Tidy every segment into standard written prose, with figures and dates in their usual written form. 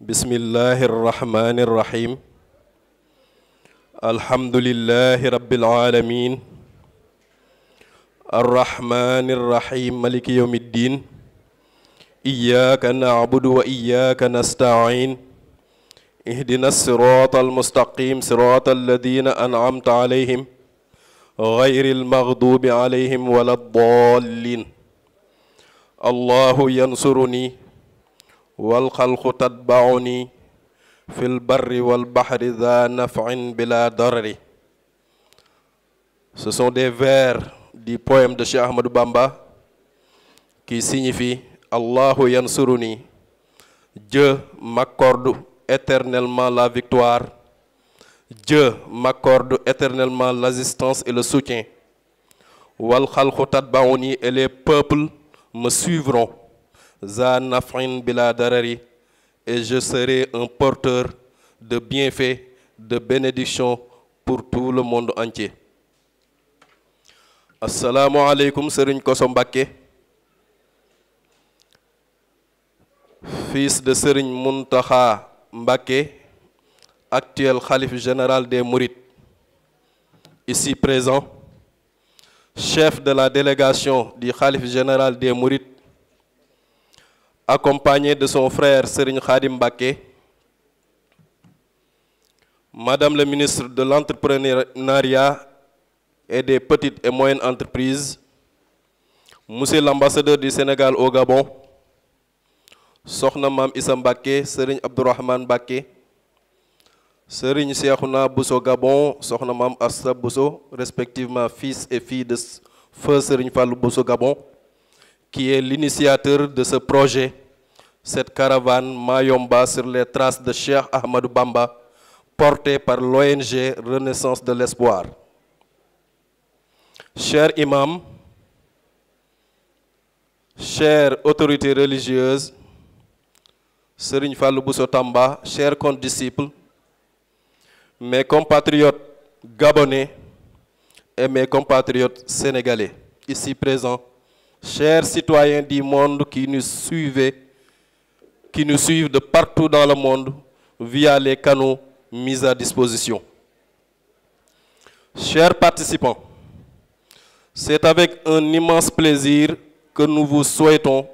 bismillahi irrahmani irrahim alhamdulillahi rabbil alamin arrahmani irrahim maliki yawmi ddin iyyaka na'budu wa iyyaka nasta'in ihdina sirata almustaqim sirata alladina an'amta alayhim غير المغضوب عليهم ولا الضالين الله ينصرني والخلق تتبعني في البر والبحر ذا نفع بلا ضرر. Ce sont des vers du poème de Cheikh Ahmadou Bamba qui signifie Allahu yansuruni, Dieu m'accorde éternellement la victoire. Dieu m'accorde éternellement l'assistance et le soutien. Wal khalqu tatba'uni, et les peuples me suivront. Za naf'in bila darari, et je serai un porteur de bienfaits, de bénédictions pour tout le monde entier. Assalamu alaikum Serigne Kosso Mbacké, fils de Serigne Mountakha Mbacké, actuel khalife général des Mourides, ici présent, chef de la délégation du khalife général des Mourides, accompagné de son frère Serigne Khadim Mbacké, Madame le ministre de l'Entrepreneuriat et des petites et moyennes entreprises, Monsieur l'ambassadeur du Sénégal au Gabon, Sokhna Mam Issa Mbacké, Serigne Abdourahmane Mbacké, Serigne Cheikhouna Bousso Gabon, Sokhna Mam Asta Bousso, respectivement fils et fille de feu Serigne Fallou Bousso Gabon, qui est l'initiateur de ce projet, cette caravane Mayomba sur les traces de Cheikh Ahmadou Bamba, portée par l'ONG Renaissance de l'Espoir. Chers imams, chères autorités religieuses, Serigne Fallou Bousso Tamba, chers condisciples, mes compatriotes gabonais et mes compatriotes sénégalais, ici présents, chers citoyens du monde qui nous suivent de partout dans le monde via les canaux mis à disposition. Chers participants, c'est avec un immense plaisir que nous vous souhaitons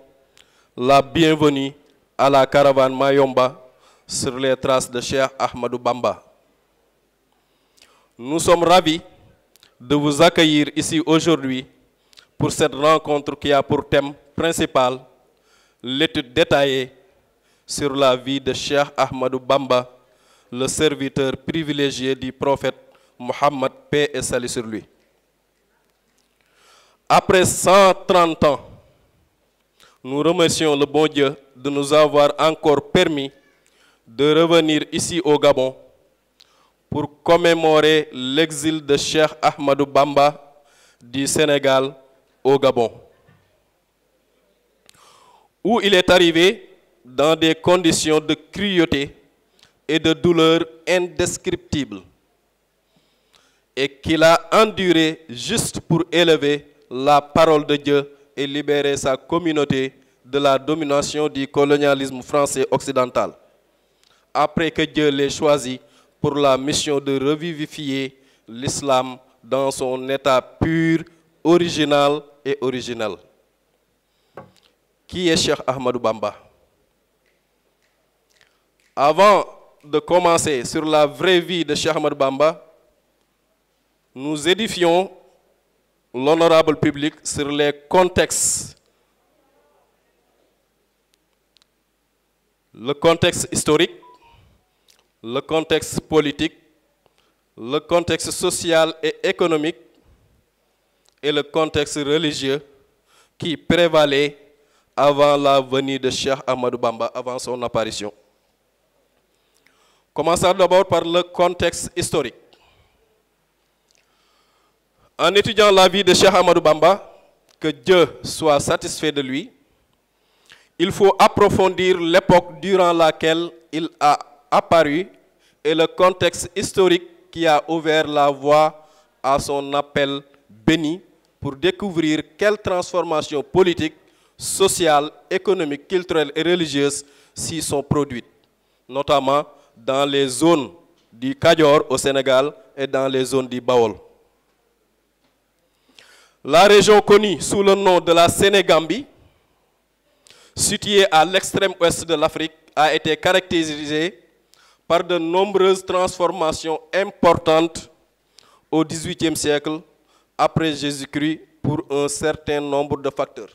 la bienvenue à la caravane Mayomba sur les traces de Cheikh Ahmadou Bamba. Nous sommes ravis de vous accueillir ici aujourd'hui pour cette rencontre qui a pour thème principal l'étude détaillée sur la vie de Cheikh Ahmadou Bamba, le serviteur privilégié du prophète Mohammed, paix et salut sur lui. Après 130 ans, nous remercions le bon Dieu de nous avoir encore permis de revenir ici au Gabon pour commémorer l'exil de Cheikh Ahmadou Bamba du Sénégal au Gabon, où il est arrivé dans des conditions de cruauté et de douleur indescriptibles, et qu'il a enduré juste pour élever la parole de Dieu et libérer sa communauté de la domination du colonialisme français occidental, après que Dieu l'ait choisi pour la mission de revivifier l'islam dans son état pur, original et originel. Qui est Cheikh Ahmadou Bamba? Avant de commencer sur la vraie vie de Cheikh Ahmadou Bamba, nous édifions l'honorable public sur les contextes, le contexte historique, le contexte politique, le contexte social et économique et le contexte religieux qui prévalait avant la venue de Cheikh Ahmadou Bamba, avant son apparition. Commençons d'abord par le contexte historique. En étudiant la vie de Cheikh Ahmadou Bamba, que Dieu soit satisfait de lui, il faut approfondir l'époque durant laquelle il a apparu et le contexte historique qui a ouvert la voie à son appel béni pour découvrir quelles transformations politiques, sociales, économiques, culturelles et religieuses s'y sont produites, notamment dans les zones du Kadior au Sénégal et dans les zones du Baol. La région connue sous le nom de la Sénégambie, située à l'extrême ouest de l'Afrique, a été caractérisée par de nombreuses transformations importantes au XVIIIe siècle après Jésus-Christ pour un certain nombre de facteurs.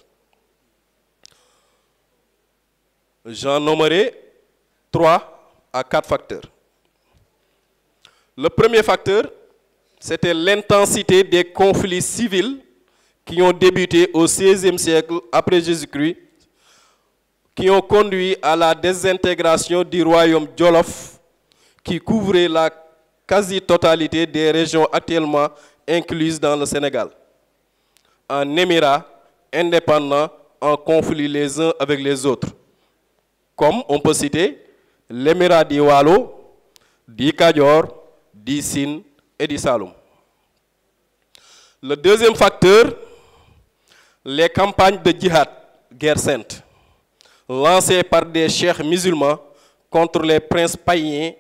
J'en nommerai 3 à 4 facteurs. Le premier facteur, c'était l'intensité des conflits civils qui ont débuté au XVIe siècle après Jésus-Christ, qui ont conduit à la désintégration du royaume Djolof, qui couvrait la quasi-totalité des régions actuellement incluses dans le Sénégal, en émirats indépendants en conflit les uns avec les autres, comme on peut citer l'émirat du Waalo, du Kadior, du Sine et du Saloum. Le deuxième facteur, les campagnes de djihad, guerre sainte, lancées par des cheikhs musulmans contre les princes païens,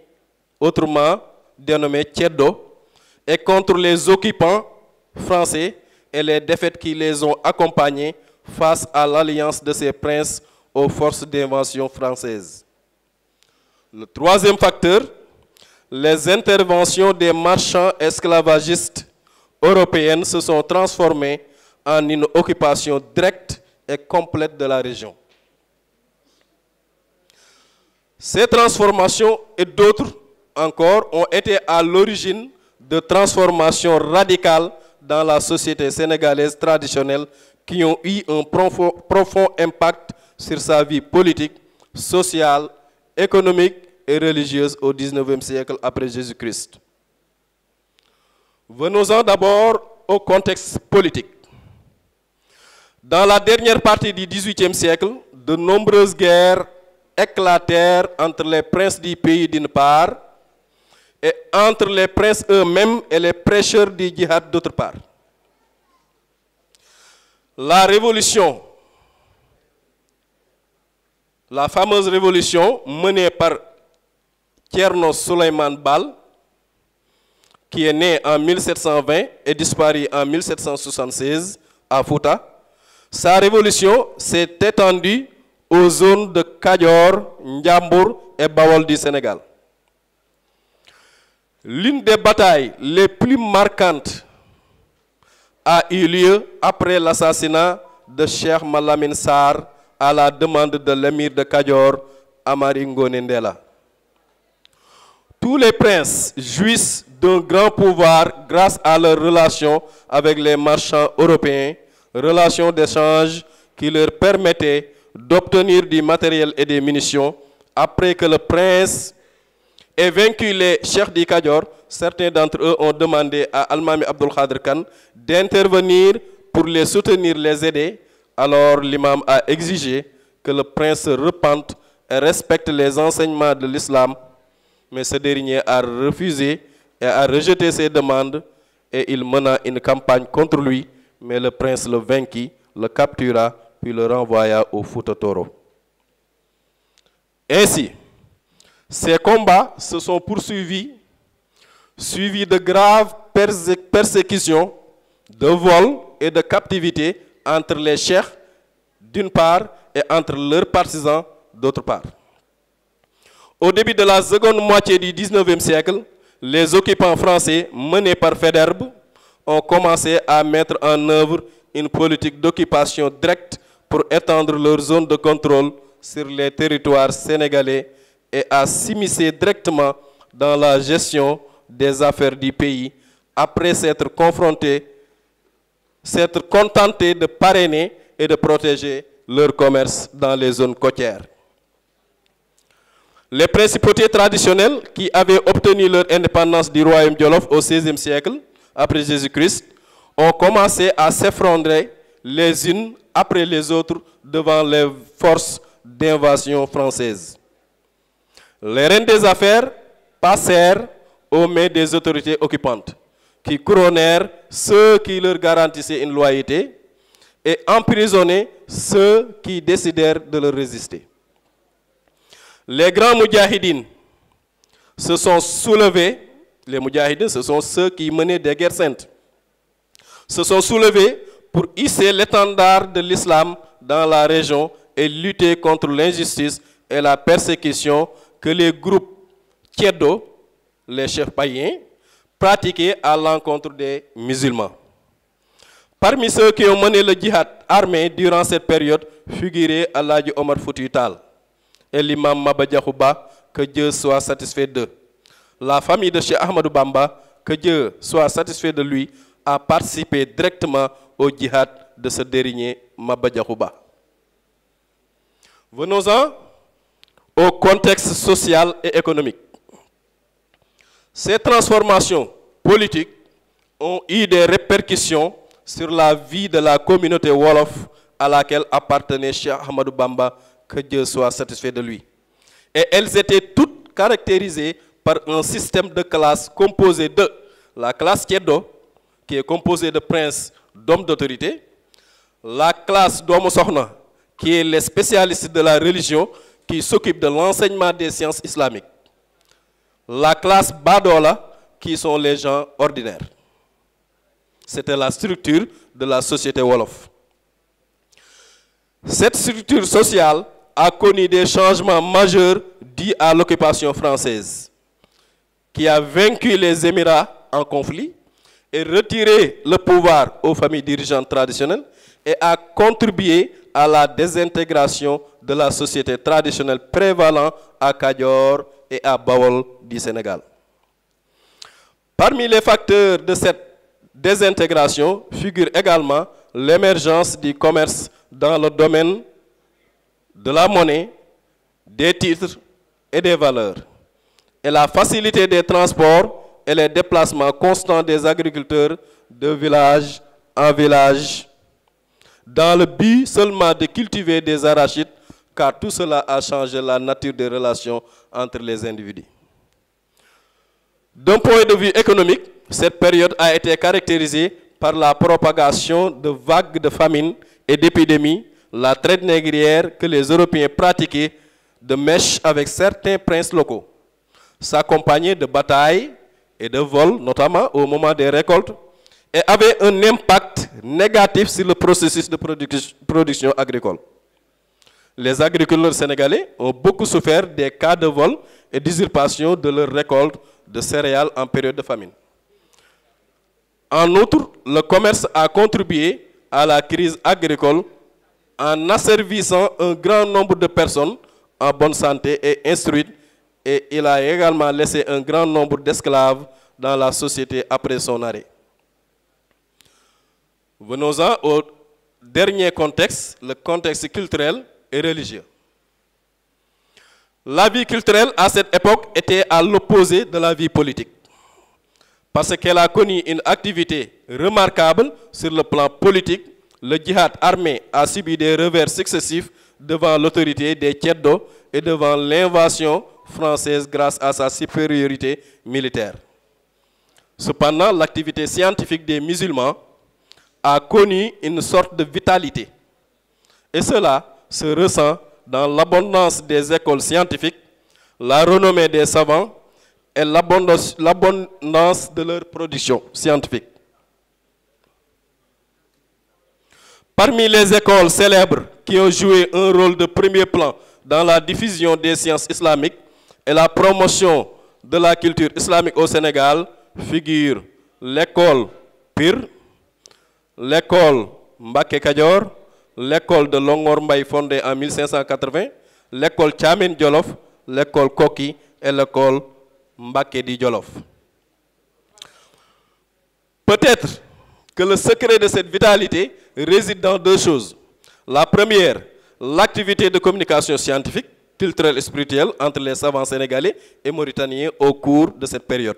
autrement dénommés Tcheddo, et contre les occupants français et les défaites qui les ont accompagnés face à l'alliance de ces princes aux forces d'invasion françaises. Le troisième facteur, les interventions des marchands esclavagistes européens se sont transformées en une occupation directe et complète de la région. Ces transformations et d'autres encore ont été à l'origine de transformations radicales dans la société sénégalaise traditionnelle qui ont eu un profond impact sur sa vie politique, sociale, économique et religieuse au XIXe siècle après Jésus-Christ. Venons-en d'abord au contexte politique. Dans la dernière partie du XVIIIe siècle, de nombreuses guerres éclatèrent entre les princes du pays d'une part et entre les princes eux-mêmes et les prêcheurs du djihad d'autre part. La révolution, la fameuse révolution menée par Thierno Souleymane Baal, qui est né en 1720 et disparu en 1776 à Fouta, sa révolution s'est étendue aux zones de Kadior, Ndiambour et Bawol du Sénégal. L'une des batailles les plus marquantes a eu lieu après l'assassinat de Cheikh Malamine Sarr à la demande de l'émir de Kadior, Amari Ngoné Ndella. Tous les princes jouissent d'un grand pouvoir grâce à leurs relations avec les marchands européens, relations d'échange qui leur permettaient d'obtenir du matériel et des munitions. Après que le prince ait vaincu les cheikhs du Kadior, certains d'entre eux ont demandé à Almami Abdul Khadr Khan d'intervenir pour les soutenir, les aider. Alors l'imam a exigé que le prince se repente et respecte les enseignements de l'islam, mais ce dernier a refusé et a rejeté ses demandes et il mena une campagne contre lui, mais le prince le vainquit, le captura, puis le renvoya au Fouta Toro. Ainsi, ces combats se sont poursuivis, suivis de graves persécutions, de vols et de captivité entre les cheikhs d'une part et entre leurs partisans d'autre part. Au début de la seconde moitié du XIXe siècle, les occupants français menés par Faidherbe ont commencé à mettre en œuvre une politique d'occupation directe pour étendre leur zone de contrôle sur les territoires sénégalais et à s'immiscer directement dans la gestion des affaires du pays après s'être contentés de parrainer et de protéger leur commerce dans les zones côtières. Les principautés traditionnelles qui avaient obtenu leur indépendance du royaume Djolof au XVIe siècle, après Jésus-Christ, ont commencé à s'effondrer les unes après les autres devant les forces d'invasion françaises. Les reines des affaires passèrent aux mains des autorités occupantes, qui couronnèrent ceux qui leur garantissaient une loyauté et emprisonnaient ceux qui décidèrent de leur résister. Les grands moudjahidines se sont soulevés, les moudjahidines, ce sont ceux qui menaient des guerres saintes, se sont soulevés pour hisser l'étendard de l'islam dans la région et lutter contre l'injustice et la persécution que les groupes tiédo, les chefs païens, pratiquaient à l'encontre des musulmans. Parmi ceux qui ont mené le djihad armé durant cette période figurait Alhaji Omar Foutiyou Tall et l'imam Maba Diakhou Ba, que Dieu soit satisfait d'eux. La famille de Cheikh Ahmadou Bamba, que Dieu soit satisfait de lui, a participé directement au djihad de ce dernier Maba Diakhou Ba. Venons-en au contexte social et économique. Ces transformations politiques ont eu des répercussions sur la vie de la communauté Wolof à laquelle appartenait Cheikh Ahmadou Bamba, que Dieu soit satisfait de lui. Et elles étaient toutes caractérisées par un système de classe composé de la classe Tiédo, qui est composée de princes, d'hommes d'autorité, la classe d'Omo Sokhna, qui est les spécialistes de la religion, qui s'occupent de l'enseignement des sciences islamiques, la classe Badola, qui sont les gens ordinaires. C'était la structure de la société Wolof. Cette structure sociale a connu des changements majeurs dus à l'occupation française, qui a vaincu les Émirats en conflit et retiré le pouvoir aux familles dirigeantes traditionnelles et a contribué à la désintégration de la société traditionnelle prévalant à Kadior et à Bawol du Sénégal. Parmi les facteurs de cette désintégration figure également l'émergence du commerce dans le domaine de la monnaie, des titres et des valeurs, et la facilité des transports et les déplacements constants des agriculteurs de village en village, dans le but seulement de cultiver des arachides, car tout cela a changé la nature des relations entre les individus. D'un point de vue économique, cette période a été caractérisée par la propagation de vagues de famine et d'épidémies, la traite négrière que les Européens pratiquaient de mèche avec certains princes locaux, s'accompagnait de batailles et de vols, notamment au moment des récoltes, et avait un impact négatif sur le processus de production agricole. Les agriculteurs sénégalais ont beaucoup souffert des cas de vol et d'usurpation de leurs récoltes de céréales en période de famine. En outre, le commerce a contribué à la crise agricole en asservissant un grand nombre de personnes en bonne santé et instruites, et il a également laissé un grand nombre d'esclaves dans la société après son arrêt. Venons-en au dernier contexte, le contexte culturel et religieux. La vie culturelle à cette époque était à l'opposé de la vie politique, parce qu'elle a connu une activité remarquable sur le plan politique. Le djihad armé a subi des revers successifs devant l'autorité des Tiédo et devant l'invasion française grâce à sa supériorité militaire. Cependant, l'activité scientifique des musulmans a connu une sorte de vitalité. Et cela se ressent dans l'abondance des écoles scientifiques, la renommée des savants et l'abondance de leur production scientifique. Parmi les écoles célèbres qui ont joué un rôle de premier plan dans la diffusion des sciences islamiques et la promotion de la culture islamique au Sénégal figurent l'école Pire, l'école Mbacké Kadior, l'école de Longor Mbaye fondée en 1580, l'école Thiamène Jolof, l'école Koki et l'école Mbacké di Jolof. Peut-être que le secret de cette vitalité réside dans deux choses. La première, l'activité de communication scientifique, culturelle et spirituelle entre les savants sénégalais et mauritaniens au cours de cette période.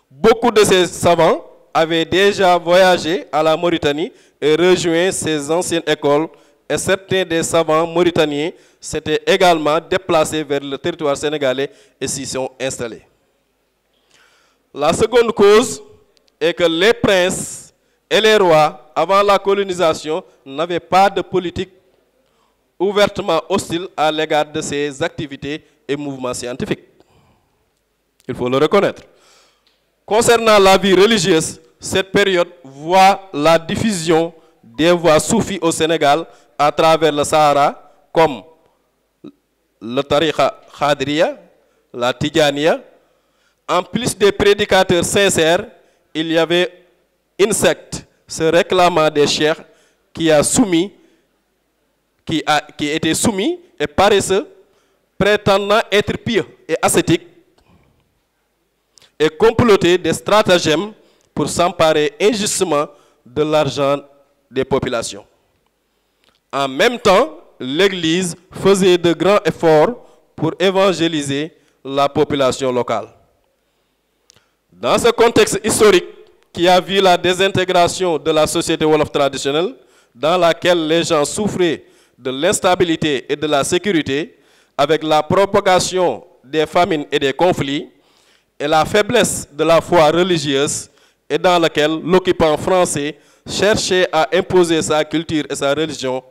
Beaucoup de ces savants avaient déjà voyagé à la Mauritanie et rejoint ces anciennes écoles, et certains des savants mauritaniens s'étaient également déplacés vers le territoire sénégalais et s'y sont installés. La seconde cause est que les princes et les rois, avant la colonisation, n'avaient pas de politique ouvertement hostile à l'égard de ses activités et mouvements scientifiques. Il faut le reconnaître. Concernant la vie religieuse, cette période voit la diffusion des voix soufis au Sénégal à travers le Sahara, comme le tariqa Khadriya, la Tidjaniya. En plus des prédicateurs sincères, il y avait une secte se réclamant des cheikhs qui étaient soumis et paresseux, prétendant être pieux et ascétiques, et comploter des stratagèmes pour s'emparer injustement de l'argent des populations. En même temps, l'Église faisait de grands efforts pour évangéliser la population locale. Dans ce contexte historique qui a vu la désintégration de la société wolof traditionnelle, dans laquelle les gens souffraient de l'instabilité et de la sécurité, avec la propagation des famines et des conflits, et la faiblesse de la foi religieuse, et dans laquelle l'occupant français cherchait à imposer sa culture et sa religion,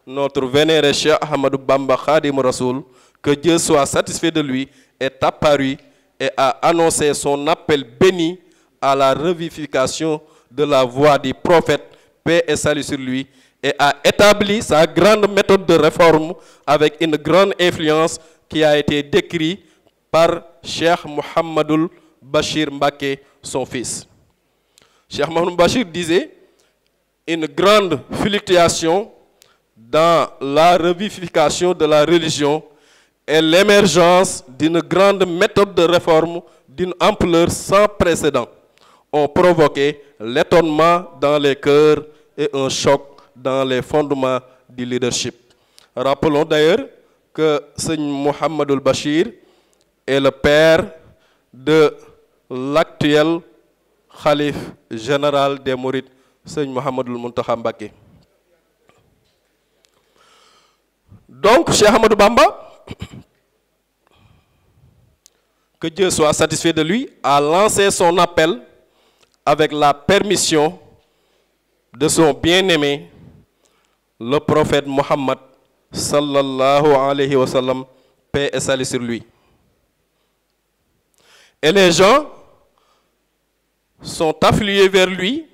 notre vénéré Cheikh Ahmadou Bamba Khadim Rassoul, que Dieu soit satisfait de lui, est apparu et a annoncé son appel béni à la revivification de la voix du prophète, paix et salut sur lui, et a établi sa grande méthode de réforme avec une grande influence qui a été décrite par Cheikh Mouhamadoul Bachir Mbacké, son fils. Cheikh Mouhamadoul Bachir disait une grande fluctuation dans la revivification de la religion et l'émergence d'une grande méthode de réforme d'une ampleur sans précédent ont provoqué l'étonnement dans les cœurs et un choc dans les fondements du leadership. Rappelons d'ailleurs que Seigneur Mouhamadoul Bachir est le père de l'actuel Khalif général des Mourides, Seigneur Mouhamadoul Mountakha Mbacké. Donc, Cheikh Ahmadou Bamba, que Dieu soit satisfait de lui, a lancé son appel avec la permission de son bien-aimé, le prophète Mohammed, sallallahu alayhi wa sallam, paix et salut sur lui. Et les gens sont afflués vers lui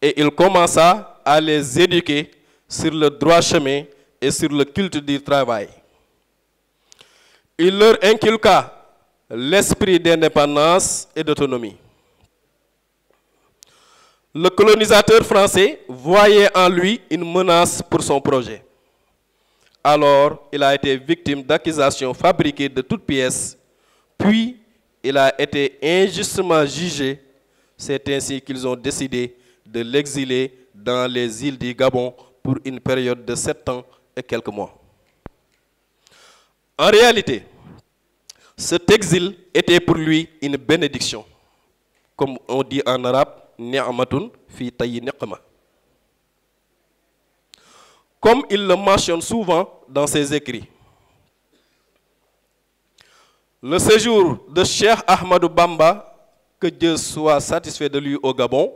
et il commença à les éduquer sur le droit chemin et sur le culte du travail. Il leur inculqua l'esprit d'indépendance et d'autonomie. Le colonisateur français voyait en lui une menace pour son projet. Alors, il a été victime d'accusations fabriquées de toutes pièces, puis il a été injustement jugé. C'est ainsi qu'ils ont décidé de l'exiler dans les îles du Gabon pour une période de 7 ans et quelques mois. En réalité, cet exil était pour lui une bénédiction. Comme on dit en arabe, ni'matun fi tayyi niqma. Comme il le mentionne souvent dans ses écrits. Le séjour de Cheikh Ahmadou Bamba, que Dieu soit satisfait de lui au Gabon,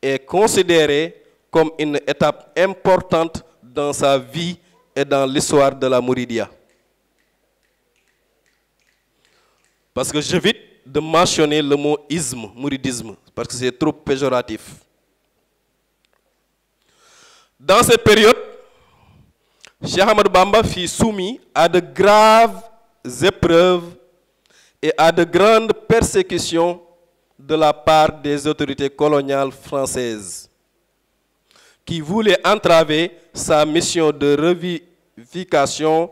est considéré comme une étape importante dans sa vie et dans l'histoire de la Mouridia. Parce que j'évite de mentionner le mot isme, mouridisme, parce que c'est trop péjoratif. Dans cette période, Cheikh Ahmadou Bamba fut soumis à de graves épreuves et à de grandes persécutions de la part des autorités coloniales françaises qui voulaient entraver sa mission de revivification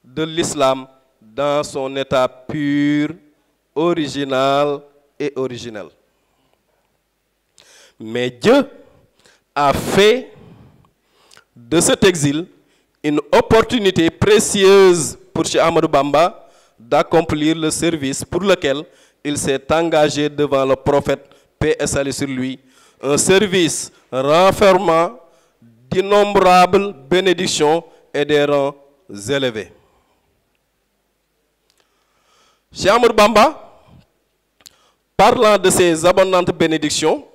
de l'islam dans son état pur, original et originel. Mais Dieu a fait de cet exil une opportunité précieuse pour Cheikh Ahmadou Bamba d'accomplir le service pour lequel il s'est engagé devant le prophète, paix et salut sur lui, un service renfermant d'innombrables bénédictions et des rangs élevés. Cheikh Ahmadou Bamba, parlant de ces abondantes bénédictions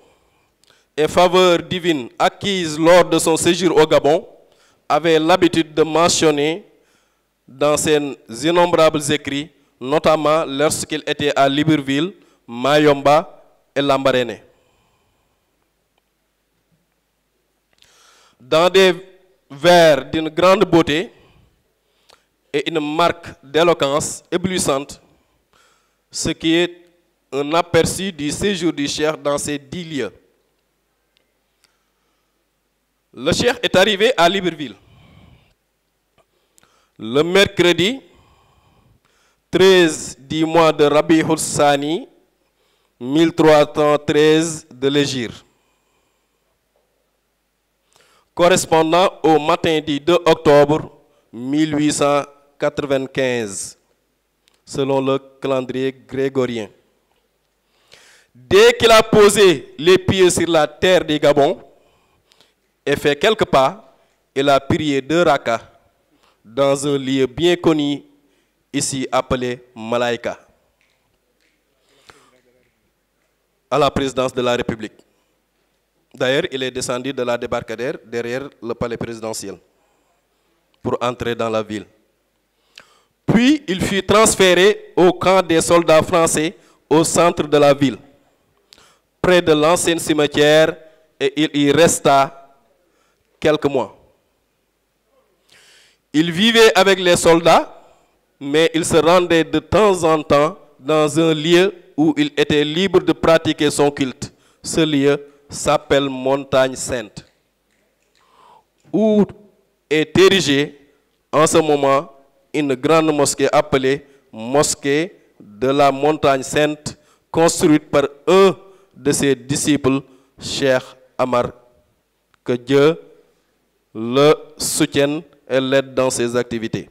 et faveurs divines acquises lors de son séjour au Gabon, avait l'habitude de mentionner dans ses innombrables écrits, notamment lorsqu'il était à Libreville, Mayomba et Lambaréné. Dans des vers d'une grande beauté et une marque d'éloquence éblouissante, ce qui est un aperçu du séjour du cheikh dans ces 10 lieux. Le cheikh est arrivé à Libreville le mercredi 13 du mois de Rabi'ul Sani 1313 de l'Hégire, correspondant au matin du 2 octobre 1895, selon le calendrier grégorien. Dès qu'il a posé les pieds sur la terre du Gabon et fait quelques pas, il a prié 2 rakas dans un lieu bien connu ici appelé Malaïka, à la présidence de la République. D'ailleurs, il est descendu de la débarcadère derrière le palais présidentiel pour entrer dans la ville. Puis, il fut transféré au camp des soldats français au centre de la ville, près de l'ancien cimetière, et il y resta quelques mois. Il vivait avec les soldats, mais il se rendait de temps en temps dans un lieu où il était libre de pratiquer son culte. Ce lieu s'appelle Montagne Sainte, où est érigée en ce moment une grande mosquée appelée Mosquée de la Montagne Sainte, construite par un de ses disciples, Cheikh Amar. Que Dieu le soutienne et l'aide dans ses activités.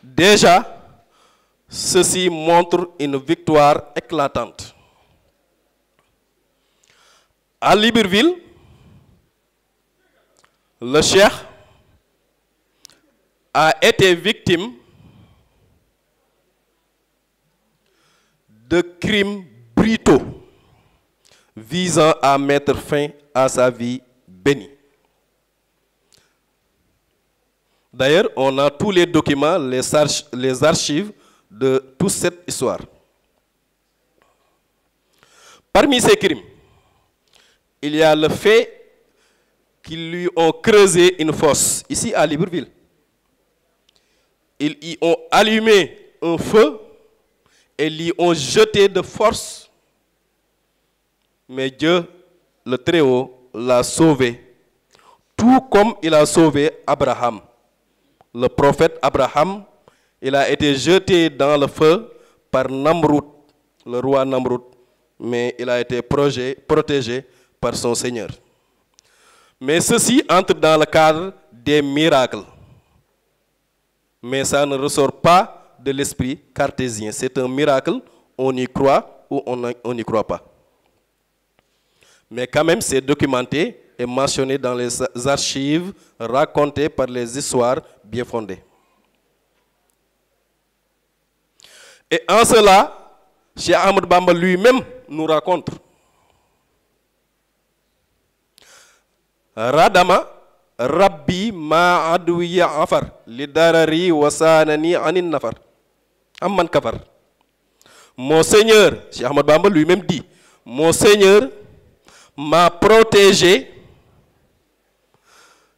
Déjà, ceci montre une victoire éclatante. À Libreville, le cheikh a été victime de crimes brutaux visant à mettre fin à sa vie bénie. D'ailleurs, on a tous les documents, les archives de toute cette histoire. Parmi ces crimes, il y a le fait qu'ils lui ont creusé une fosse, ici à Libreville. Ils y ont allumé un feu et l'y ont jeté de force. Mais Dieu, le Très-Haut, l'a sauvé, tout comme il a sauvé Abraham. Le prophète Abraham, il a été jeté dans le feu par Namrud, le roi Namrud, mais il a été protégé par son Seigneur. Mais ceci entre dans le cadre des miracles. Mais ça ne ressort pas de l'esprit cartésien. C'est un miracle, on y croit ou on n'y croit pas. Mais quand même, c'est documenté et mentionné dans les archives racontées par les histoires bien fondées. Et en cela, Cheikh Ahmadou Bamba lui-même nous raconte. Radama Rabbi ma adwiya afar li darari wasanani anin nafar amman kafar. Mon Seigneur, Cheikh Ahmadou Bamba lui-même dit, mon Seigneur m'a protégé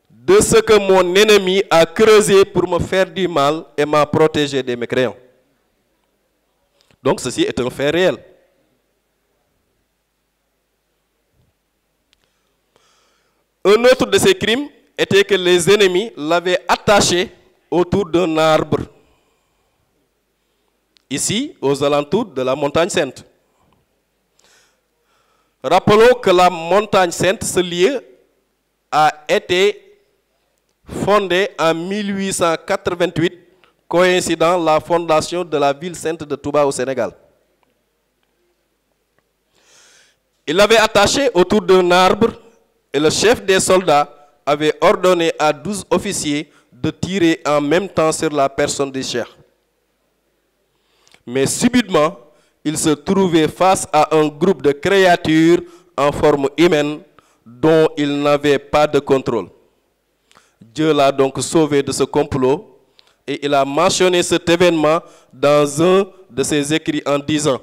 de ce que mon ennemi a creusé pour me faire du mal et m'a protégé des mécréants. Donc ceci est un fait réel. Un autre de ces crimes était que les ennemis l'avaient attaché autour d'un arbre, ici aux alentours de la montagne sainte. Rappelons que la montagne sainte, ce lieu, a été fondé en 1888, coïncidant la fondation de la ville sainte de Touba au Sénégal. Il l'avait attaché autour d'un arbre et le chef des soldats avait ordonné à 12 officiers de tirer en même temps sur la personne du cheikh. Mais subitement, il se trouvait face à un groupe de créatures en forme humaine dont il n'avait pas de contrôle. Dieu l'a donc sauvé de ce complot et il a mentionné cet événement dans un de ses écrits en disant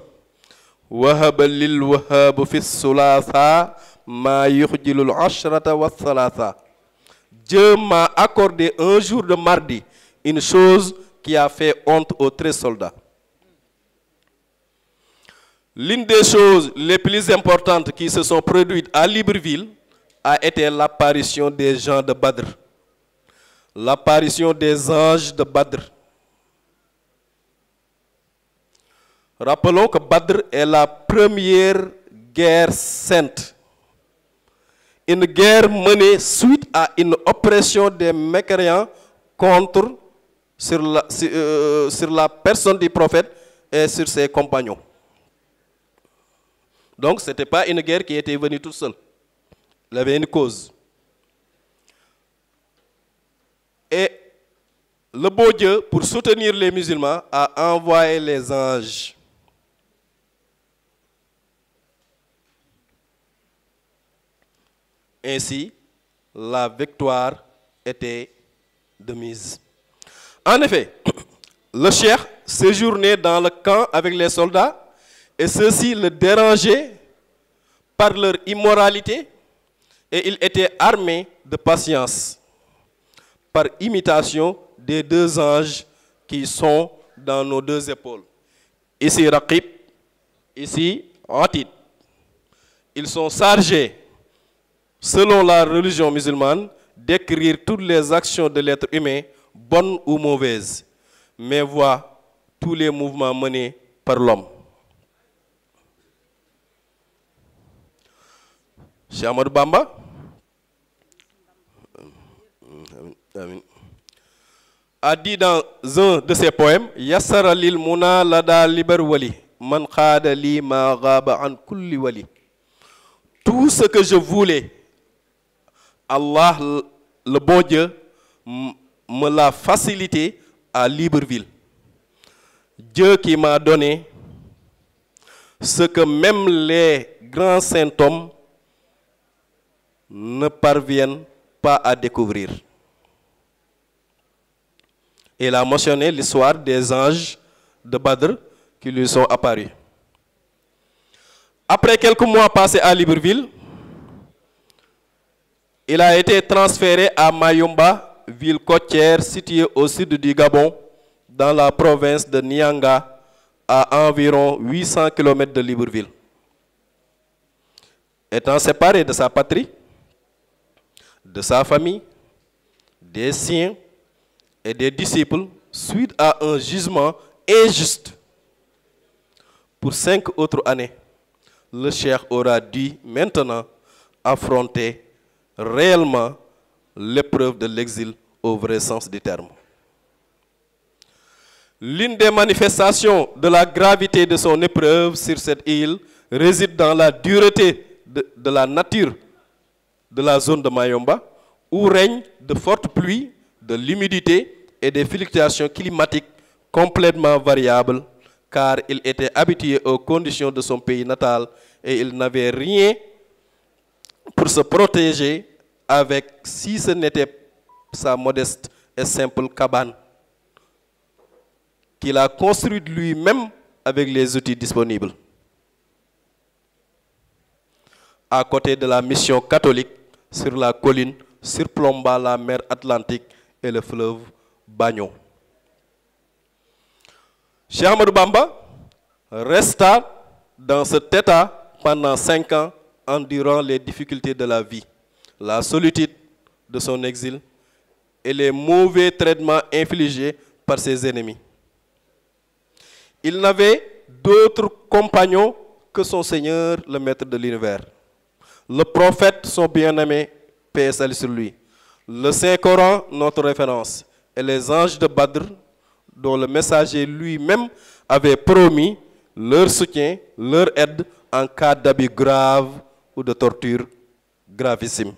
Wahaba lil wahab fi sulatha ma yukhjilul ashrata wa thalatha. Dieu m'a accordé un jour de mardi une chose qui a fait honte aux 13 soldats. L'une des choses les plus importantes qui se sont produites à Libreville a été l'apparition des gens de Badr. L'apparition des anges de Badr. Rappelons que Badr est la première guerre sainte. Une guerre menée suite à une oppression des mécréants sur la personne du prophète et sur ses compagnons. Donc, ce n'était pas une guerre qui était venue toute seule. Il y avait une cause. Et le beau Dieu, pour soutenir les musulmans, a envoyé les anges. Ainsi, la victoire était de mise. En effet, le cheikh séjournait dans le camp avec les soldats et ceux-ci le dérangeaient par leur immoralité et il était armé de patience par imitation des deux anges qui sont dans nos deux épaules. Ici Raqib, ici Atid. Ils sont chargés, selon la religion musulmane, d'écrire toutes les actions de l'être humain, bonnes ou mauvaises, mais voient tous les mouvements menés par l'homme. Cheikh Ahmadou Bamba a dit dans un de ses poèmes Yassara lil muna lada liber wali man khada li ma ghaba an kulli wali. Tout ce que je voulais, Allah, le bon Dieu, me l'a facilité à Libreville. Dieu qui m'a donné ce que même les grands saints hommes ne parviennent pas à découvrir. Il a mentionné l'histoire des anges de Badr qui lui sont apparus. Après quelques mois passés à Libreville, il a été transféré à Mayumba, ville côtière située au sud du Gabon, dans la province de Nianga, à environ 800 km de Libreville. Étant séparé de sa patrie, de sa famille, des siens et des disciples, suite à un jugement injuste, pour 5 autres années, le cheikh aura dû maintenant affronter réellement l'épreuve de l'exil au vrai sens du terme. L'une des manifestations de la gravité de son épreuve sur cette île réside dans la dureté de la nature de la zone de Mayomba, où règnent de fortes pluies, de l'humidité et des fluctuations climatiques complètement variables, car il était habitué aux conditions de son pays natal et il n'avait rien pour se protéger avec, si ce n'était sa modeste et simple cabane, qu'il a construite lui-même avec les outils disponibles. À côté de la mission catholique, sur la colline surplombant la mer Atlantique et le fleuve Bagnon. Cheikh Ahmadou Bamba resta dans cet état pendant 5 ans, endurant les difficultés de la vie, la solitude de son exil et les mauvais traitements infligés par ses ennemis. Il n'avait d'autre compagnon que son Seigneur, le Maître de l'univers, le prophète, son bien-aimé, paix et salut sur lui, le Saint-Coran, notre référence, et les anges de Badr, dont le messager lui-même avait promis leur soutien, leur aide en cas d'abus grave ou de torture gravissime.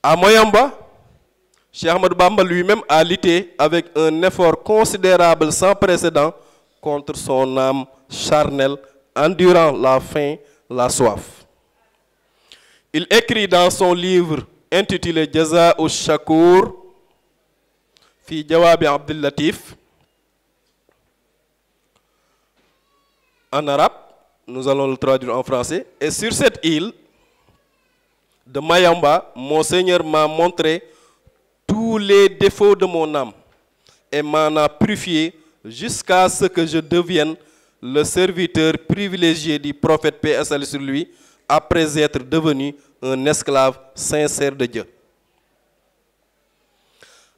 À Moyamba, Cheikh Ahmadou Bamba lui-même a lutté avec un effort considérable sans précédent contre son âme charnelle, endurant la faim, la soif. Il écrit dans son livre intitulé Jaza'u Shakour fi Jawabi Abdul Latif en arabe, nous allons le traduire en français. Et sur cette île de Mayamba, mon Seigneur m'a montré tous les défauts de mon âme et m'en a purifié jusqu'à ce que je devienne le serviteur privilégié du prophète paix et salut sur lui, après être devenu un esclave sincère de Dieu.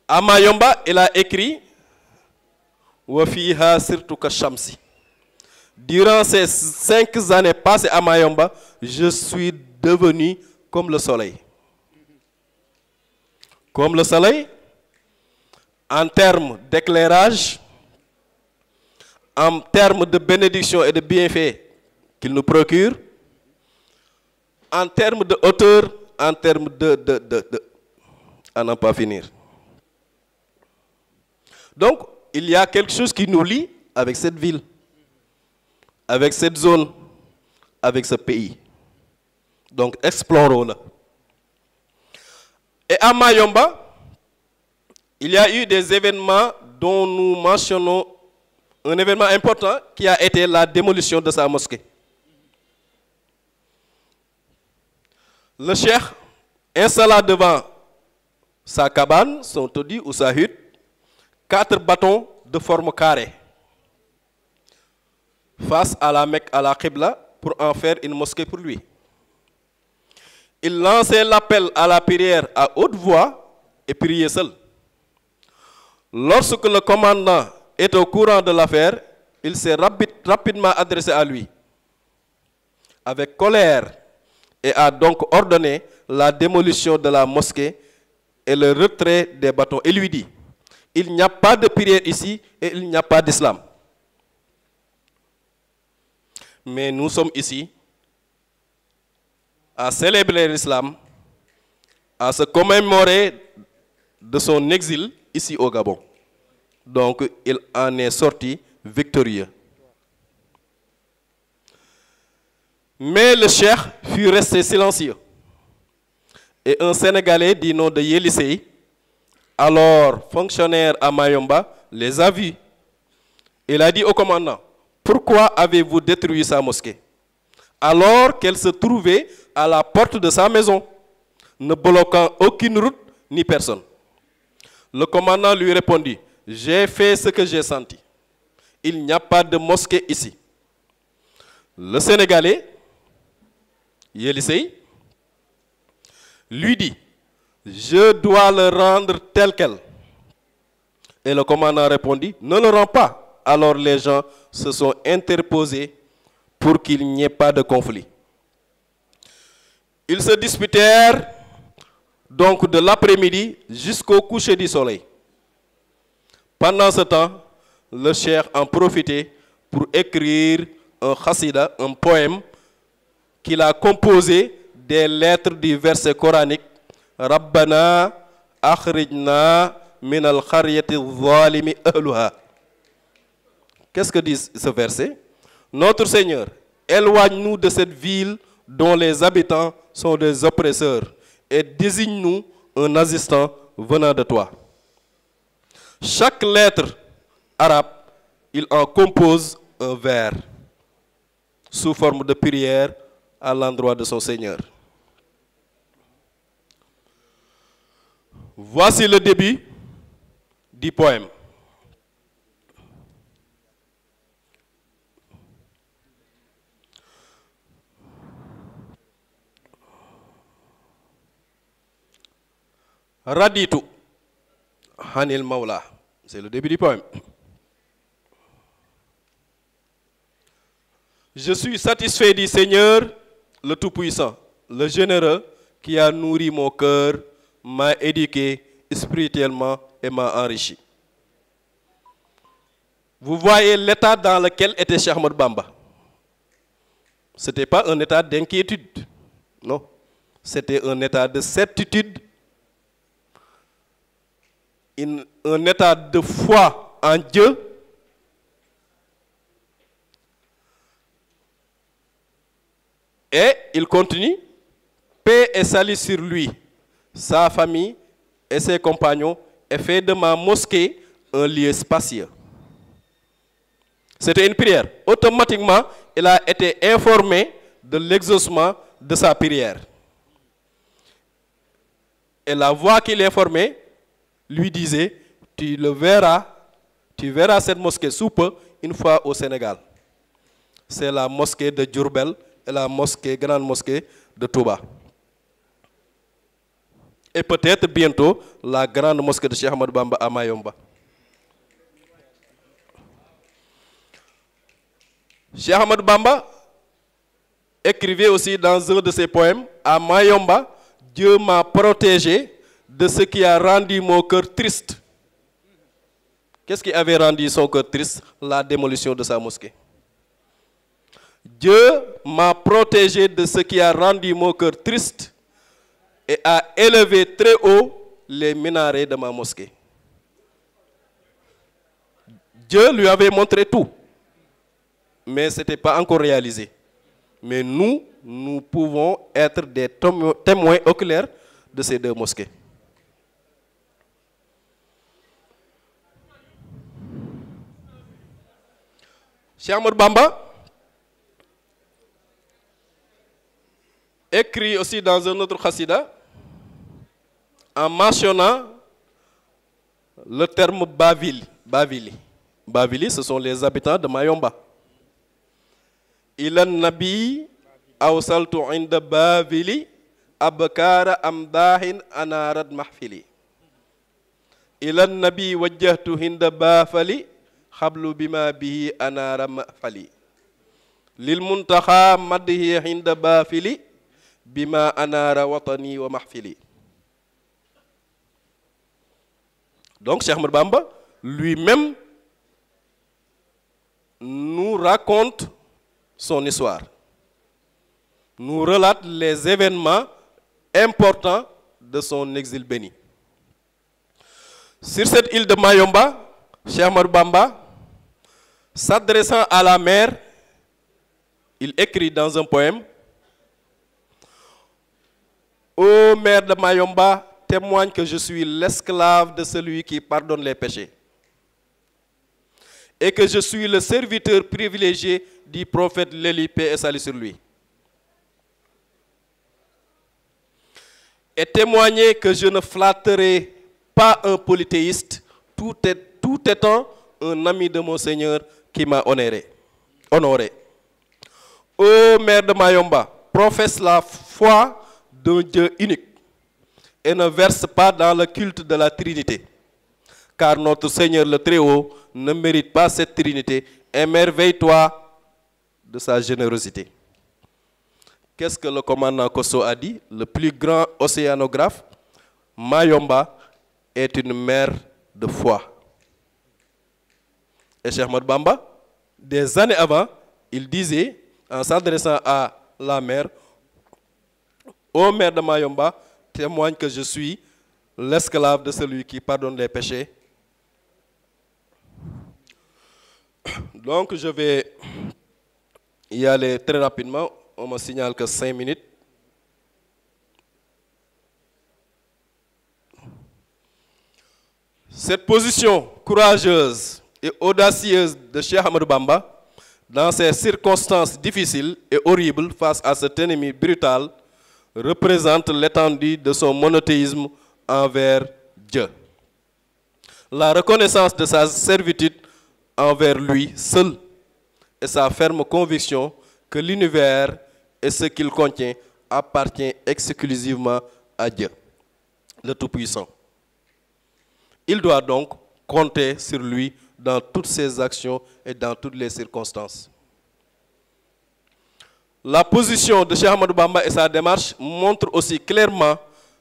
À Mayamba, il a écrit Wa fiha sirtu ka shamsi. Durant ces 5 années passées à Mayamba, je suis devenu comme le soleil. Comme le soleil, en termes d'éclairage, en termes de bénédiction et de bienfaits qu'il nous procure, en termes de hauteur, en termes à n'en pas finir. Donc, il y a quelque chose qui nous lie avec cette ville, avec cette zone, avec ce pays. Donc, explorons-le. Et à Mayamba, il y a eu des événements dont nous mentionnons un événement important qui a été la démolition de sa mosquée. Le cheikh installa devant sa cabane, son taudis ou sa hutte, 4 bâtons de forme carrée face à la Mecque, à la Qibla, pour en faire une mosquée pour lui. Il lançait l'appel à la prière à haute voix et priait seul. Lorsque le commandant est au courant de l'affaire, il s'est rapidement adressé à lui avec colère et a donc ordonné la démolition de la mosquée et le retrait des bâtons. Et lui dit, il n'y a pas de prière ici et il n'y a pas d'islam. Mais nous sommes ici à célébrer l'islam, à se commémorer de son exil ici au Gabon. Donc, il en est sorti victorieux. Mais le cheikh fut resté silencieux. Et un Sénégalais du nom de Yélisei, alors fonctionnaire à Mayamba, les a vus. Il a dit au commandant, pourquoi avez-vous détruit sa mosquée alors qu'elle se trouvait à la porte de sa maison, ne bloquant aucune route ni personne? Le commandant lui répondit, j'ai fait ce que j'ai senti. Il n'y a pas de mosquée ici. Le Sénégalais, Yélisei, lui dit, je dois le rendre tel quel. Et le commandant répondit, ne le rends pas. Alors les gens se sont interposés pour qu'il n'y ait pas de conflit. Ils se disputèrent donc de l'après-midi jusqu'au coucher du soleil. Pendant ce temps, le cheikh en profitait pour écrire un khassida, un poème qu'il a composé des lettres du verset coranique Rabbana akhrijna min al-kharyati zalimi ahluha. Qu'est-ce que dit ce verset? Notre Seigneur, éloigne-nous de cette ville dont les habitants sont des oppresseurs et désigne-nous un assistant venant de toi. Chaque lettre arabe, il en compose un vers sous forme de prière à l'endroit de son Seigneur. Voici le début du poème. Raditu Hanil Maula. C'est le début du poème. Je suis satisfait du Seigneur, le Tout-Puissant, le Généreux, qui a nourri mon cœur, m'a éduqué spirituellement et m'a enrichi. Vous voyez l'état dans lequel était Cheikh Ahmadou Bamba. Ce n'était pas un état d'inquiétude, non. C'était un état de certitude, un état de foi en Dieu, et il continue, paix et salut sur lui, sa famille et ses compagnons, et fais de ma mosquée un lieu spacieux. C'était une prière. Automatiquement, il a été informé de l'exaucement de sa prière. Et la voix qui l'informait lui disait, tu verras cette mosquée sous peu, une fois au Sénégal. C'est la mosquée de Diourbel et la grande mosquée de Touba. Et peut-être bientôt la grande mosquée de Cheikh Ahmadou Bamba à Mayomba. Cheikh Ahmadou Bamba écrivait aussi dans un de ses poèmes, à Mayomba, Dieu m'a protégé de ce qui a rendu mon cœur triste. Qu'est-ce qui avait rendu son cœur triste? La démolition de sa mosquée. Dieu m'a protégé de ce qui a rendu mon cœur triste et a élevé très haut les minarets de ma mosquée. Dieu lui avait montré tout, mais ce n'était pas encore réalisé. Mais nous pouvons être des témoins oculaires de ces deux mosquées. Cheikh Ahmadou Bamba écrit aussi dans un autre khassida en mentionnant le terme Bavili. Bavili, ce sont les habitants de Mayomba. Ilan nabi awsaltu inda Bavili abkara amdahin anarad mahfili. Ilan nabi wajjahtu hinda Bafali xablu bima bihi anara mafali. Lil muntaxa madhi hinda Bafili bima anara watani wa mahfili. Donc Cheikh Ahmadou Bamba lui-même nous raconte son histoire, nous relate les événements importants de son exil béni. Sur cette île de Mayomba, Cheikh Ahmadou Bamba, s'adressant à la mer, il écrit dans un poème: Ô mer de Mayomba, témoigne que je suis l'esclave de celui qui pardonne les péchés et que je suis le serviteur privilégié du prophète l'élu, paix et salut sur lui. Et témoigner que je ne flatterai pas un polythéiste, tout étant un ami de mon Seigneur qui m'a honoré. Ô mère de Mayomba, professe la foi d'un Dieu unique et ne verse pas dans le culte de la Trinité, car notre Seigneur le Très-Haut ne mérite pas cette Trinité. Émerveille-toi de sa générosité. Qu'est-ce que le commandant Kosso a dit? Le plus grand océanographe, Mayomba est une mer de foi. Et Cheikh Ahmadou Bamba, des années avant, il disait, en s'adressant à la mer: Ô mer de Mayomba, témoigne que je suis l'esclave de celui qui pardonne les péchés. Donc je vais y aller très rapidement. On me signale que 5 minutes. Cette position courageuse et audacieuse de Cheikh Ahmadou Bamba, dans ces circonstances difficiles et horribles face à cet ennemi brutal, représente l'étendue de son monothéisme envers Dieu. La reconnaissance de sa servitude envers lui seul et sa ferme conviction que l'univers et ce qu'il contient appartient exclusivement à Dieu, le Tout-Puissant. Il doit donc compter sur lui dans toutes ses actions et dans toutes les circonstances. La position de Cheikh Ahmadou Bamba et sa démarche montrent aussi clairement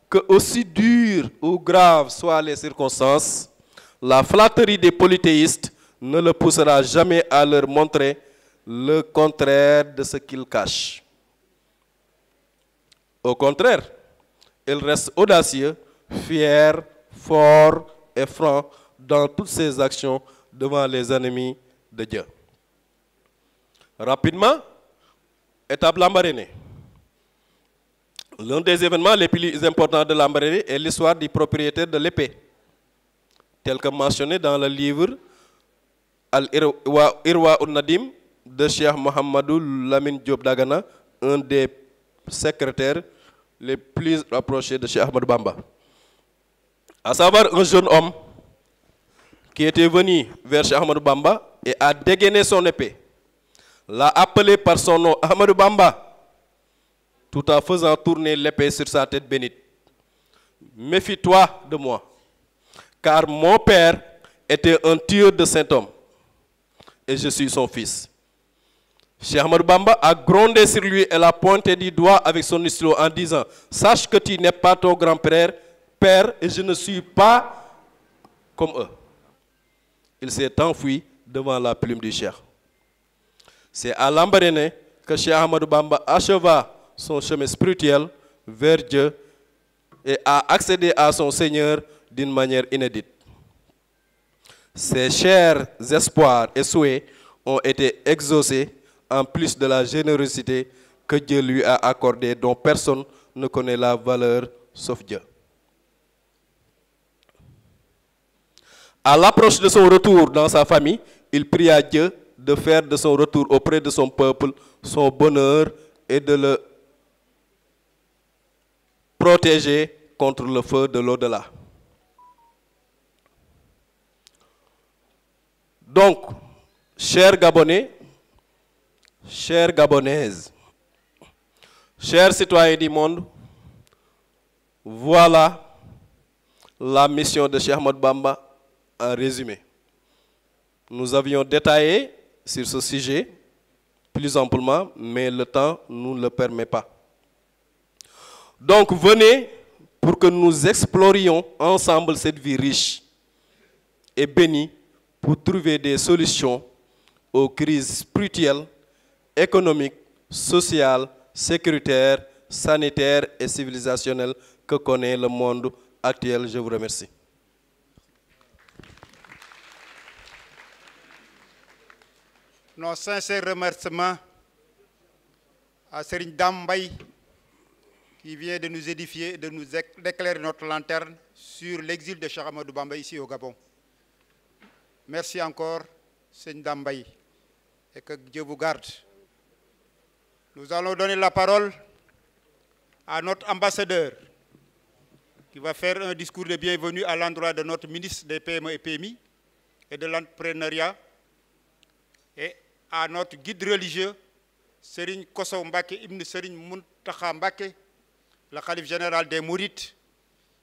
que, aussi dures ou graves soient les circonstances, la flatterie des polythéistes ne le poussera jamais à leur montrer le contraire de ce qu'ils cachent. Au contraire, il reste audacieux, fier, fort et franc dans toutes ses actions devant les ennemis de Dieu. Rapidement, étape Lambaréné. L'un des événements les plus importants de Lambaréné est l'histoire du propriétaire de l'épée, tel que mentionné dans le livre Al-Irwa ul-Nadim de Cheikh Mohamedou Lamine Diop Dagana, un des secrétaires les plus rapprochés de Cheikh Ahmadou Bamba. À savoir un jeune homme qui était venu vers Cheikh Ahmadou Bamba et a dégainé son épée, l'a appelé par son nom Ahmadou Bamba, tout en faisant tourner l'épée sur sa tête bénite. Méfie-toi de moi, car mon père était un tueur de saint homme et je suis son fils. Cheikh Ahmadou Bamba a grondé sur lui et l'a pointé du doigt avec son stylo en disant: sache que tu n'es pas ton grand-père, et je ne suis pas comme eux. Il s'est enfui devant la plume du Cheikh. C'est à Lambaréné que Cheikh Ahmadou Bamba acheva son chemin spirituel vers Dieu et a accédé à son Seigneur d'une manière inédite. Ses chers espoirs et souhaits ont été exaucés en plus de la générosité que Dieu lui a accordée, dont personne ne connaît la valeur sauf Dieu. À l'approche de son retour dans sa famille, il pria Dieu de faire de son retour auprès de son peuple son bonheur et de le protéger contre le feu de l'au-delà. Donc, chers Gabonais, chères Gabonaises, chers citoyens du monde, voilà la mission de Cheikh Ahmadou Bamba en résumé. Nous avions détaillé sur ce sujet plus amplement, mais le temps ne nous le permet pas. Donc venez pour que nous explorions ensemble cette vie riche et bénie pour trouver des solutions aux crises spirituelles, économiques, sociales, sécuritaires, sanitaires et civilisationnelles que connaît le monde actuel. Je vous remercie. Nos sincères remerciements à Serigne Dame Mbaye qui vient de nous édifier, de nous éclairer notre lanterne sur l'exil de Cheikh Ahmadou Bamba ici au Gabon. Merci encore, Serigne Dame Mbaye, et que Dieu vous garde. Nous allons donner la parole à notre ambassadeur qui va faire un discours de bienvenue à l'endroit de notre ministre des PME et PMI et de l'entrepreneuriat, et à notre guide religieux, Serigne Kosso Mbacké Ibn Serigne Mountakha Mbacké, le khalife général des Mourides,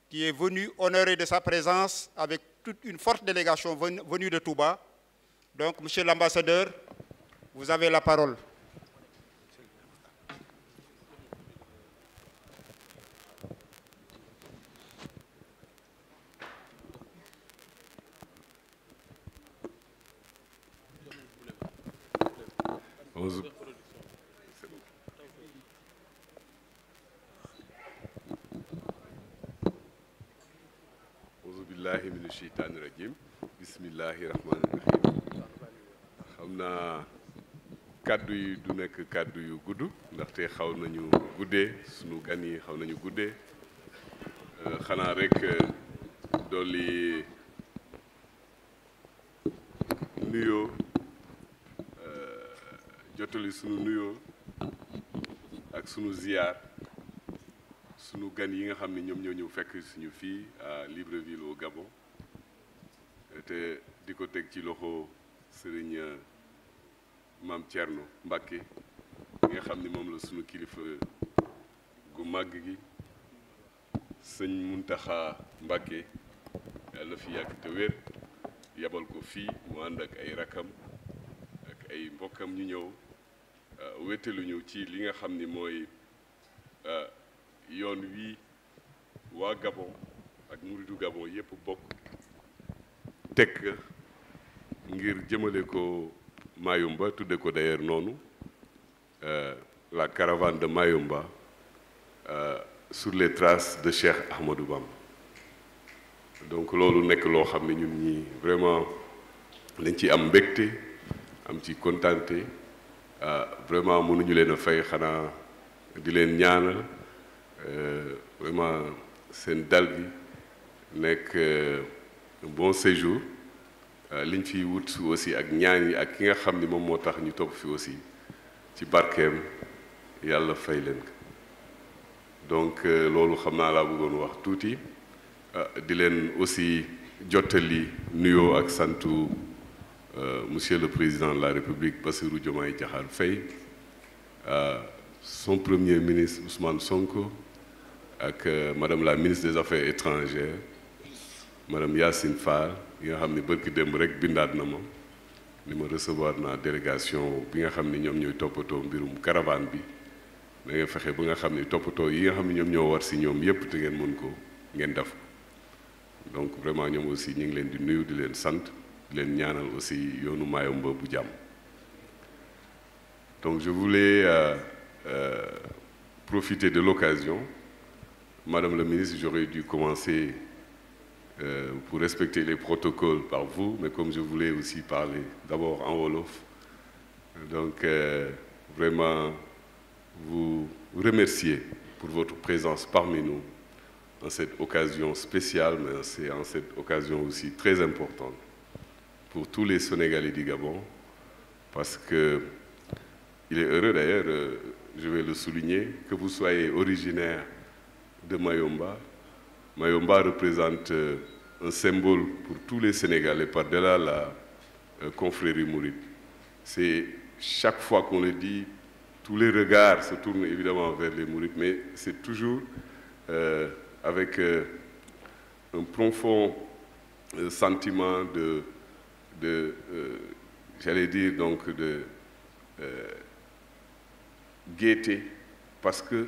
qui est venu honorer de sa présence avec toute une forte délégation venue de Touba. Donc, monsieur l'ambassadeur, vous avez la parole. billahi mina sheytaani rajim bismillahi rahmaani rahim. xam naa kàddu yi du nekk kàddu yu gudd ndaxte xaw nañu guddee, sunu gan yi xaw nañu guddee, xanaa rek dolli nuyoo, jottali sunu nuyoo ak sunu ziyaar sunu gan yi nga xam ne ñoom ñoo ñëw fekk suñu fii à Libreville au Gabon, te di ko teg ci loxo Serigne Mame Thierno Mbacké nga xam ni moom la sunu kilifa gu màgg gi sëñ Mountakha Mbacké yàlla fi yàgg te wér, yabal ko fii mu ànd ak ay rakam ak ay mbokkam ñu ñëw wéttaluñu ci li nga xam ni mooy yoon wi waa Gabon ak muridu Gabon yépp bokk teg ngir jëmale ko Mayumba, tudde ko d'ailleurs noonu la caravane de Mayumba sur les traces de Cheikh Ahmadou Bamba. Donc loolu nekk loo xam ne ñun ñi vraiment dañ ci am mbégte, am ci kontaante, vraiment mënuñu leen a fay xanaa di leen ñaanal vraiment seen dal gi nekk un bon séjour liñ fiy wut aussi ak ñaan yi ak ki nga xam ni moom moo tax ñu topp fi aussi ci barkeem yàlla fay leen ko donc loolu xam naa laa bëggoon wax tuuti di leen aussi jottali nuyoo ak santu monsieur le président de la République Bassirou Diomaye Diakhar Faye son premier ministre Ousmane Sonko ak madame la ministre des Affaires étrangères madame Yacine Fall yi nga xam ne bërki démb rek bindaat na ma ni ma recevoir naa délégation bi nga xam ne ñoom ñooy toppatoo mbirum caravane bi da nga fexe ba nga xam ne toppatoo yi nga xam ne ñoom ñoo war si ñoom yépp te ngeen mën ko ngeen def donc vraiment ñoom aussi ñu ngi leen di nuyu di leen sant di leen ñaanal aussi yoonu Mayumba bu jàmm. Donc je voulais profiter de l'occasion. Madame la ministre, j'aurais dû commencer pour respecter les protocoles par vous, mais comme je voulais aussi parler d'abord en wolof, donc vraiment vous remercier pour votre présence parmi nous en cette occasion spéciale, mais c'est en cette occasion aussi très importante pour tous les Sénégalais du Gabon, parce que il est heureux d'ailleurs, je vais le souligner, que vous soyez originaire de Mayumba. Mayumba représente un symbole pour tous les Sénégalais par-delà la confrérie mouride. C'est chaque fois qu'on le dit, tous les regards se tournent évidemment vers les mourides, mais c'est toujours avec un profond sentiment j'allais dire donc de gaieté, parce que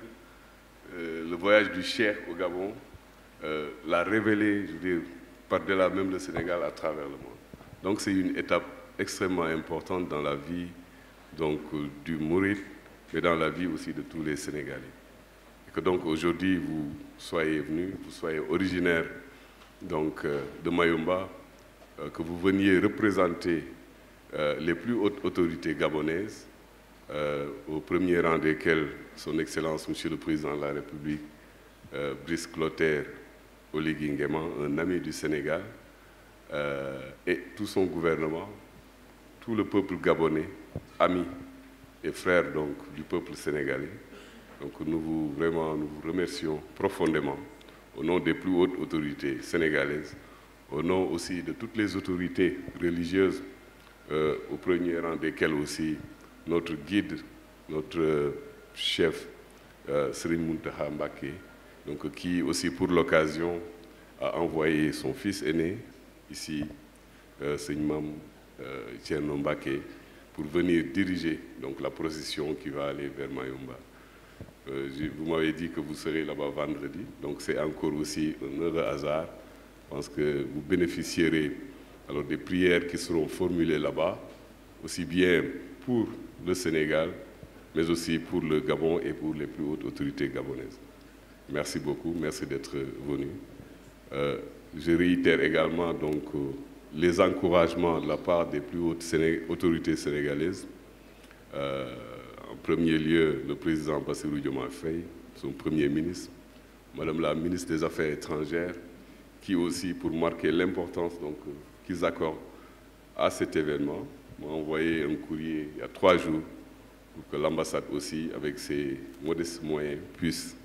le voyage du Cheikh au Gabon l'a révélé, je veux dire, par-delà même le Sénégal à travers le monde. Donc c'est une étape extrêmement importante dans la vie donc, du Mouride, mais dans la vie aussi de tous les Sénégalais. Et que donc aujourd'hui vous soyez venus, vous soyez originaire donc, de Mayumba, que vous veniez représenter les plus hautes autorités gabonaises, au premier rang desquels son Excellence Monsieur le Président de la République, Brice Clotaire Oligui Nguema, un ami du Sénégal, et tout son gouvernement, tout le peuple gabonais, amis et frères donc, du peuple sénégalais. Donc nous vous remercions profondément au nom des plus hautes autorités sénégalaises, au nom aussi de toutes les autorités religieuses, au premier rang desquelles aussi notre guide, notre chef, Serigne Mountakha Mbacké, donc qui aussi pour l'occasion a envoyé son fils aîné ici, Serigne Mame Thierno Mbacké, pour venir diriger donc la procession qui va aller vers Mayumba. Vous m'avez dit que vous serez là-bas vendredi, donc c'est encore aussi un heureux hasard. Je pense que vous bénéficierez alors des prières qui seront formulées là-bas, aussi bien pour le Sénégal, mais aussi pour le Gabon et pour les plus hautes autorités gabonaises. Merci beaucoup, merci d'être venu. Je réitère également donc les encouragements de la part des plus hautes autorités sénégalaises. En premier lieu, le président Bassirou Diomaye Faye, son premier ministre, Madame la ministre des Affaires étrangères, qui aussi, pour marquer l'importance qu'ils accordent à cet événement, m'a envoyé un courrier il y a 3 jours pour que l'ambassade aussi, avec ses modestes moyens, puisse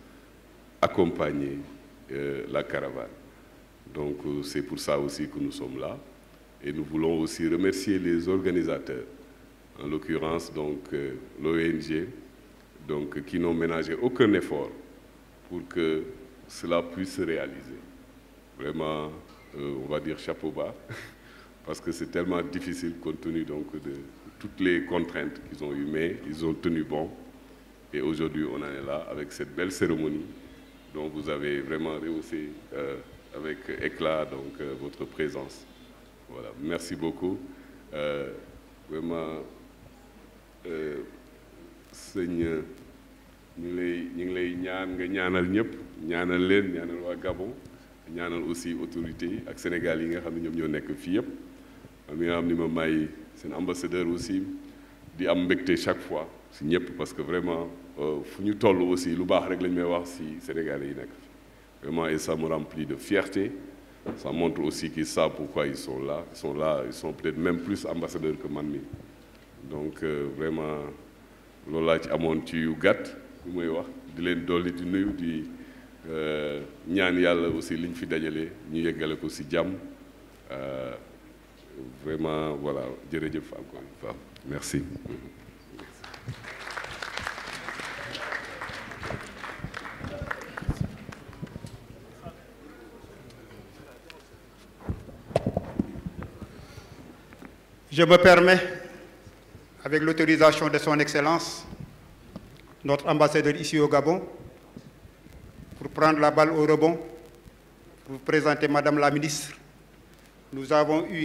accompagner la caravane. Donc c'est pour ça aussi que nous sommes là. Et nous voulons aussi remercier les organisateurs, en l'occurrence donc l'ONG, donc qui n'ont ménagé aucun effort pour que cela puisse se réaliser. Vraiment, on va dire chapeau bas, parce que c'est tellement difficile compte tenu donc de toutes les contraintes qu'ils ont eues, mais ils ont tenu bon. Et aujourd'hui, on en est là avec cette belle cérémonie dont vous avez vraiment rehaussé avec éclat donc votre présence. Voilà, merci beaucoup. Vraiment, sëñ ñu ngi lay ñaan nga ñaanal ñëpp ñaanal leen ñaanal waa Gabon ñaanal aussi autorités yi ak Sénégal yi nga xam ne ñoom ñoo nekk fii yëpp mi nga xam ni ma may seen ambassadeur aussi di am mbégte chaque fois si ñëpp parce que vraiment fu ñu toll aussi lu baax rek lañ may wax ci Sénégalais yi nekk vraiment, et ça me remplit de fierté. Ça montre aussi qu'ils savent pourquoi ils sont là. Ils sont peut-être même plus ambassadeurs que man mi. Donc vraiment loolu laa ci amoon ci yu gàtt lu may wax di leen dolli di nuyu di ñaan yàlla aussi liñ fi dajale ñu yeggale ko ci jàmm vraiment voilà jërëjëf encore une fois merci. Je me permets, avec l'autorisation de son Excellence, notre ambassadeur ici au Gabon, pour prendre la balle au rebond, pour vous présenter Madame la Ministre. Nous avons eu